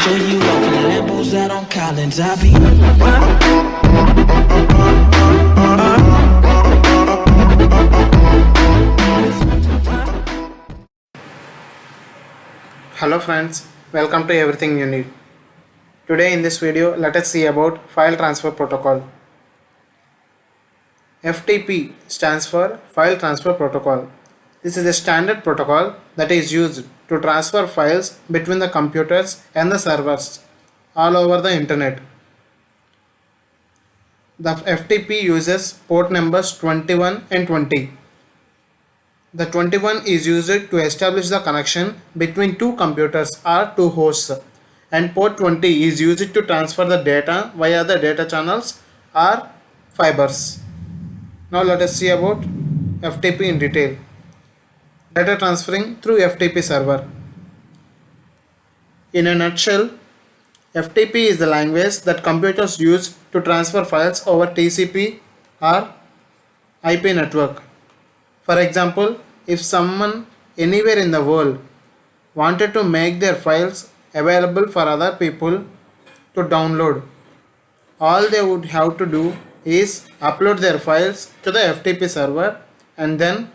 Show you off in Lambos out on Collins. I be. Hello friends, welcome to Everything You Need. Today in this video, let us see about File Transfer Protocol. FTP stands for File Transfer Protocol. This is a standard protocol that is used to transfer files between the computers and the servers all over the internet. The FTP uses port numbers 21 and 20. The 21 is used to establish the connection between two computers or two hosts, and port 20 is used to transfer the data via the data channels or fibers. Now let us see about FTP in detail. Data transferring through FTP server. In a nutshell, FTP is the language that computers use to transfer files over TCP or IP network. For example, if someone anywhere in the world wanted to make their files available for other people to download, all they would have to do is upload their files to the FTP server, and then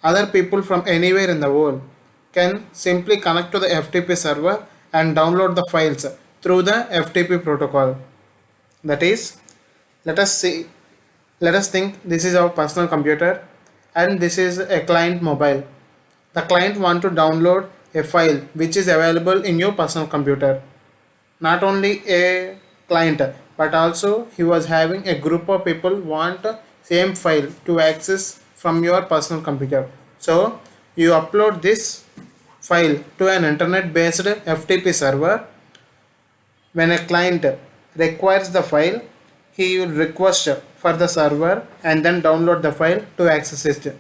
other people from anywhere in the world can simply connect to the FTP server and download the files through the FTP protocol. That is, let us think this is our personal computer and this is a client mobile. The client want to download a file which is available in your personal computer. Not only a client, but also he was having a group of people want same file to access from your personal computer. So you upload this file to an internet based FTP server. When a client requires the file, he will request for the server and then download the file to access it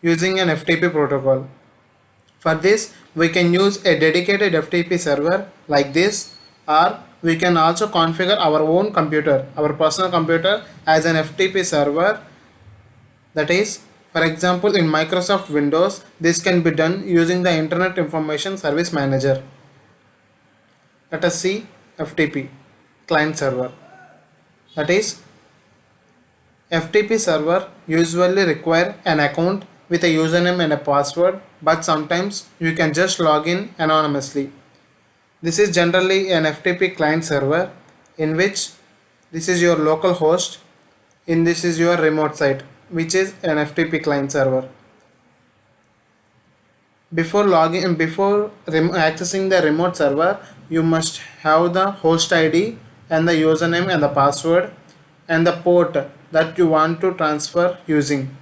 using an FTP protocol. For this, we can use a dedicated FTP server like this, or we can also configure our own computer, our personal computer, as an FTP server. That is, for example, in Microsoft Windows, this can be done using the Internet Information Service Manager. Let us see FTP client server. That is, FTP server usually require an account with a username and a password, but sometimes you can just log in anonymously. This is generally an FTP client server in which this is your local host, in this is your remote site, which is an FTP client server. Before accessing the remote server, you must have the host ID and the username and the password and the port that you want to transfer using.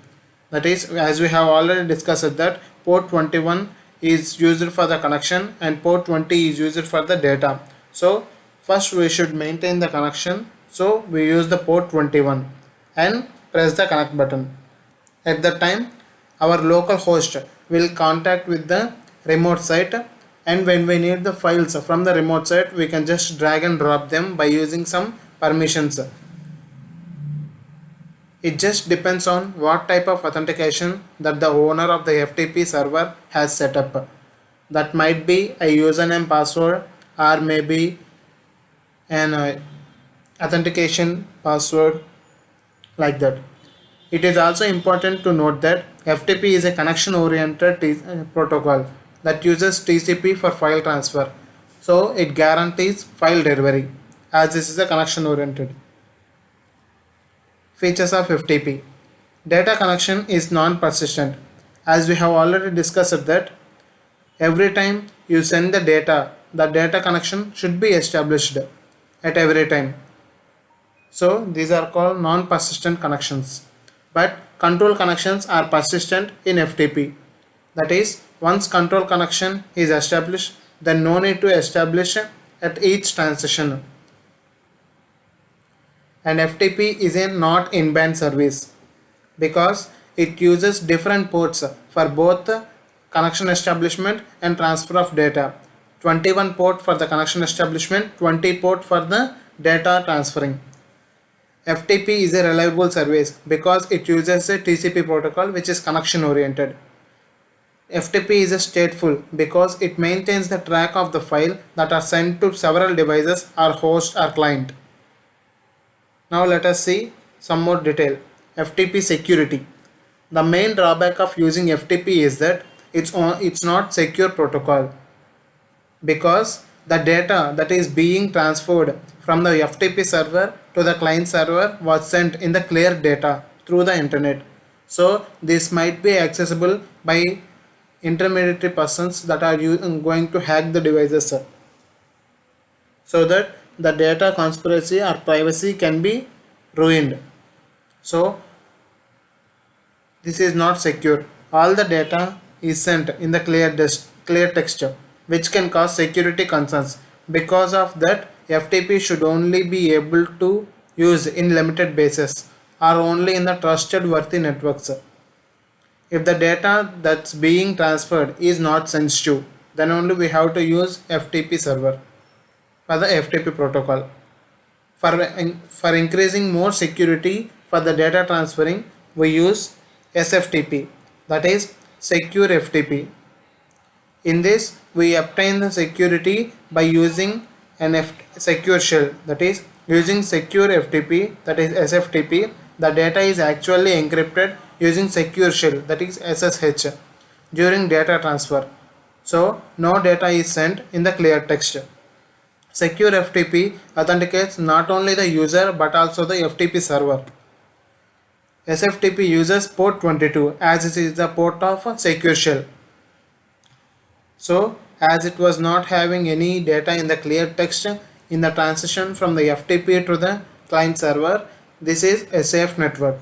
That is, as we have already discussed, that port 21 is used for the connection and port 20 is used for the data. So first we should maintain the connection, so we use the port 21 and press the connect button. At that time, our local host will contact with the remote site, and when we need the files from the remote site, we can just drag and drop them by using some permissions. It just depends on what type of authentication that the owner of the FTP server has set up. That might be a username password, or maybe an authentication password, like that. It is also important to note that FTP is a connection oriented protocol that uses TCP for file transfer. So it guarantees file delivery, as this is a connection oriented. Features of FTP. Data connection is non-persistent. As we have already discussed that every time you send the data connection should be established at every time. So these are called non-persistent connections. But control connections are persistent in FTP. That is, once control connection is established, then no need to establish at each transition. And FTP is a not in-band service because it uses different ports for both connection establishment and transfer of data. 21 port for the connection establishment, 20 port for the data transferring. FTP is a reliable service because it uses a TCP protocol which is connection oriented. FTP is stateful because it maintains the track of the file that are sent to several devices or host or client. Now let us see some more detail. FTP security. The main drawback of using FTP is that it's not secure protocol because the data that is being transferred from the FTP server to the client server was sent in the clear data through the internet. So this might be accessible by intermediary persons that are going to hack the devices so that the data conspiracy or privacy can be ruined. So this is not secure. All the data is sent in the clear text, which can cause security concerns. Because of that, FTP should only be able to use in limited basis or only in the trusted worthy networks. If the data that's being transferred is not sensitive, then only we have to use FTP server for the FTP protocol. For increasing more security for the data transferring, we use SFTP, that is Secure FTP. In this, we obtain the security by using an secure shell, that is using Secure FTP, that is SFTP. The data is actually encrypted using secure shell, that is SSH, during data transfer. So no data is sent in the clear text. Secure FTP authenticates not only the user but also the FTP server. SFTP uses port 22 as it is the port of a secure shell. So as it was not having any data in the clear text in the transition from the FTP to the client server, this is a safe network.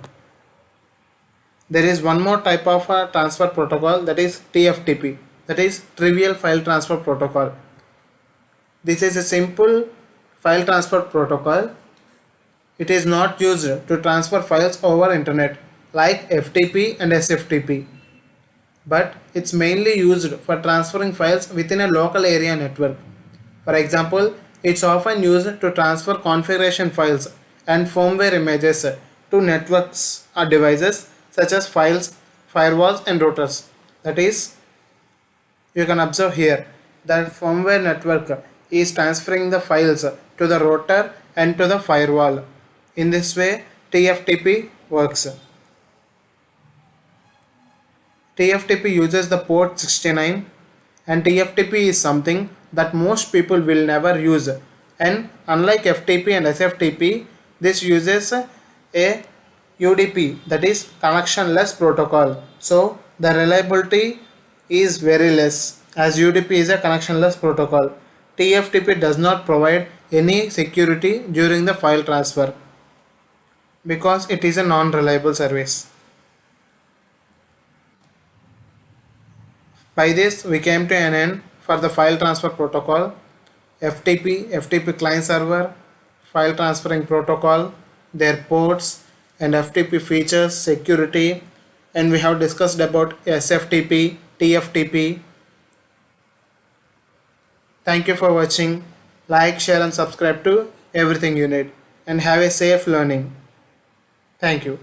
There is one more type of transfer protocol, that is TFTP, that is Trivial File Transfer Protocol. This is a simple file transfer protocol. It is not used to transfer files over internet like FTP and SFTP, but it's mainly used for transferring files within a local area network. For example, it's often used to transfer configuration files and firmware images to networks or devices such as files, firewalls and routers. That is, you can observe here that firmware network is transferring the files to the router and to the firewall. In this way, TFTP works. TFTP uses the port 69, and TFTP is something that most people will never use. And unlike FTP and SFTP, this uses a UDP, that is connectionless protocol. So the reliability is very less as UDP is a connectionless protocol. TFTP does not provide any security during the file transfer because it is a non-reliable service. By this, we came to an end for the file transfer protocol, FTP, FTP client server, file transferring protocol, their ports, and FTP features, security, and we have discussed about SFTP, TFTP. Thank you for watching. Like, share, and subscribe to Everything You Need, and have a safe learning. Thank you.